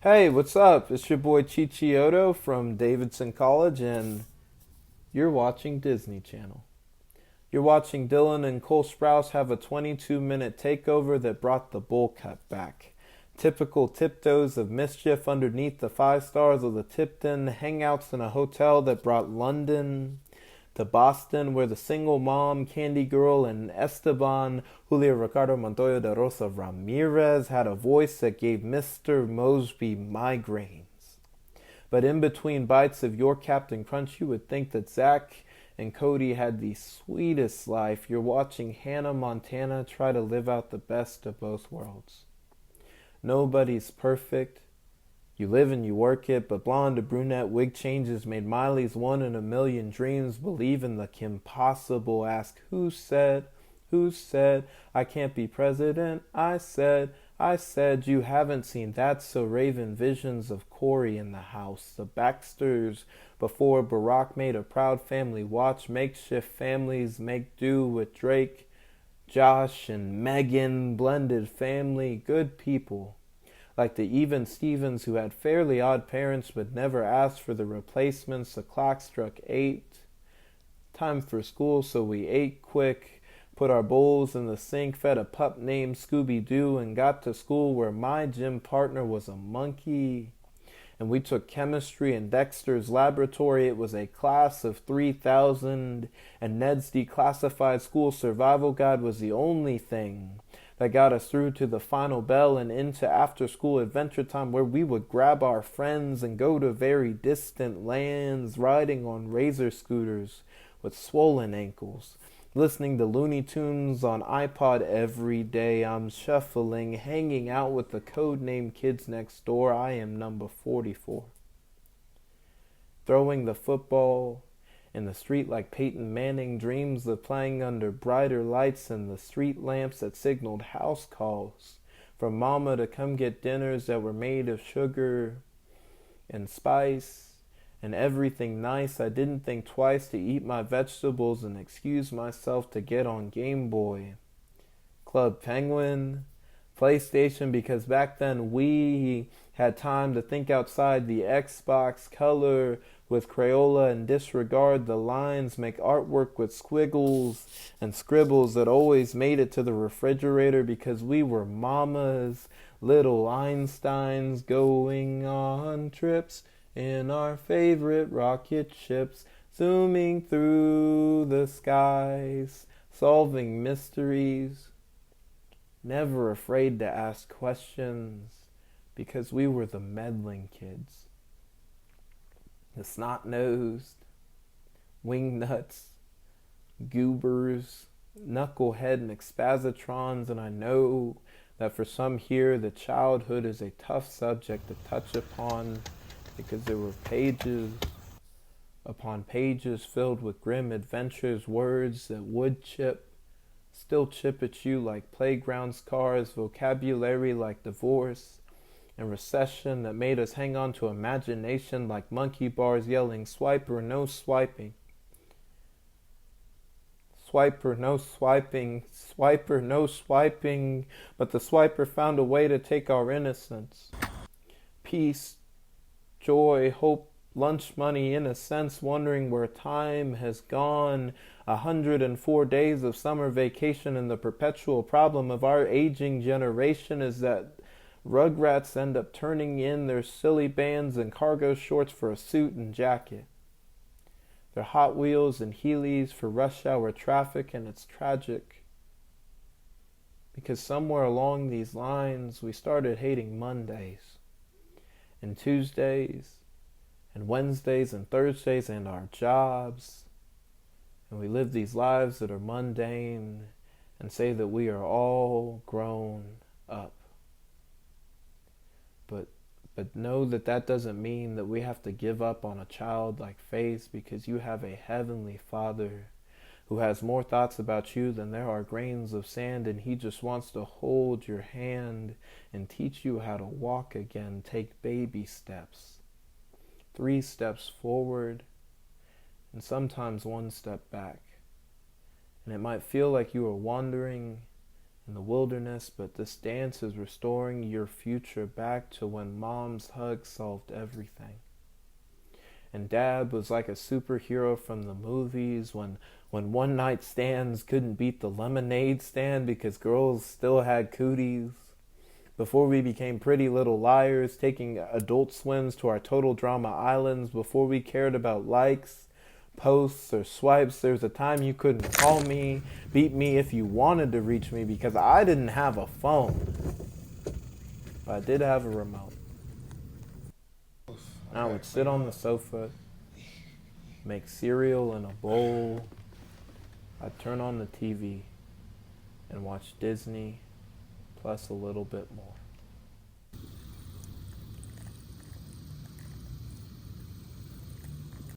Hey, what's up? It's your boy Chichioto from Davidson College, and you're watching Disney Channel. You're watching Dylan and Cole Sprouse have a 22-minute takeover that brought the bowl cut back. Typical tiptoes of mischief underneath the 5 stars of the Tipton, hangouts in a hotel that brought London to Boston, where the single mom, Candy Girl, and Esteban Julio Ricardo Montoya de Rosa Ramirez had a voice that gave Mr. Mosby migraines. But in between bites of your Captain Crunch, you would think that Zach and Cody had the sweetest life. You're watching Hannah Montana try to live out the best of both worlds. Nobody's perfect. You live and you work it, but blonde to brunette wig changes made Miley's one in a million dreams believe in the impossible. Ask who said, I can't be president? I said, you haven't seen that, so Raven visions of Corey in the house. The Baxters, before Barack made a proud family watch, makeshift families make do with Drake, Josh, and Megan, blended family, good people like the Even Stevens who had fairly odd parents but never asked for the replacements. The clock struck 8. Time for school, so we ate quick, put our bowls in the sink, fed a pup named Scooby-Doo, and got to school where my gym partner was a monkey. And we took chemistry in Dexter's laboratory. It was a class of 3,000, and Ned's declassified school survival guide was the only thing that got us through to the final bell and into after-school adventure time, where we would grab our friends and go to very distant lands, riding on razor scooters with swollen ankles, listening to Looney Tunes on iPod every day. I'm shuffling, hanging out with the codename kids next door. I am number 44. Throwing the football in the street like Peyton Manning, dreams of playing under brighter lights and the street lamps that signaled house calls for mama to come get dinners that were made of sugar and spice and everything nice. I didn't think twice to eat my vegetables and excuse myself to get on Game Boy, Club Penguin, PlayStation, because back then we had time to think outside the Xbox, color with Crayola and disregard the lines, make artwork with squiggles and scribbles that always made it to the refrigerator because we were mamas, little Einsteins going on trips in our favorite rocket ships, zooming through the skies, solving mysteries, never afraid to ask questions because we were the meddling kids. The snot-nosed, wingnuts, goobers, knucklehead McSpazatrons, and I know that for some here the childhood is a tough subject to touch upon because there were pages upon pages filled with grim adventures, words that would still chip at you like playground scars, vocabulary like divorce and recession that made us hang on to imagination like monkey bars yelling, swiper, no swiping. Swiper, no swiping. Swiper, no swiping. But the swiper found a way to take our innocence. Peace, joy, hope, lunch money, in a sense, wondering where time has gone. 104 days of summer vacation, and the perpetual problem of our aging generation is that Rugrats end up turning in their silly bands and cargo shorts for a suit and jacket. Their Hot Wheels and Heelys for rush hour traffic, and it's tragic. Because somewhere along these lines, we started hating Mondays and Tuesdays and Wednesdays and Thursdays and our jobs. And we live these lives that are mundane and say that we are all grown up. But know that that doesn't mean that we have to give up on a childlike faith, because you have a heavenly Father who has more thoughts about you than there are grains of sand, and he just wants to hold your hand and teach you how to walk again. Take baby steps. 3 steps forward and sometimes 1 step back. And it might feel like you are wandering in the wilderness, but this dance is restoring your future back to when mom's hug solved everything. And dad was like a superhero from the movies when one night stands couldn't beat the lemonade stand because girls still had cooties. Before we became pretty little liars, taking adult swims to our total drama islands, before we cared about likes, posts, or swipes, there was a time you couldn't call me, beat me if you wanted to reach me because I didn't have a phone. But I did have a remote. I would sit on the sofa, make cereal in a bowl. I'd turn on the TV and watch Disney, plus a little bit more.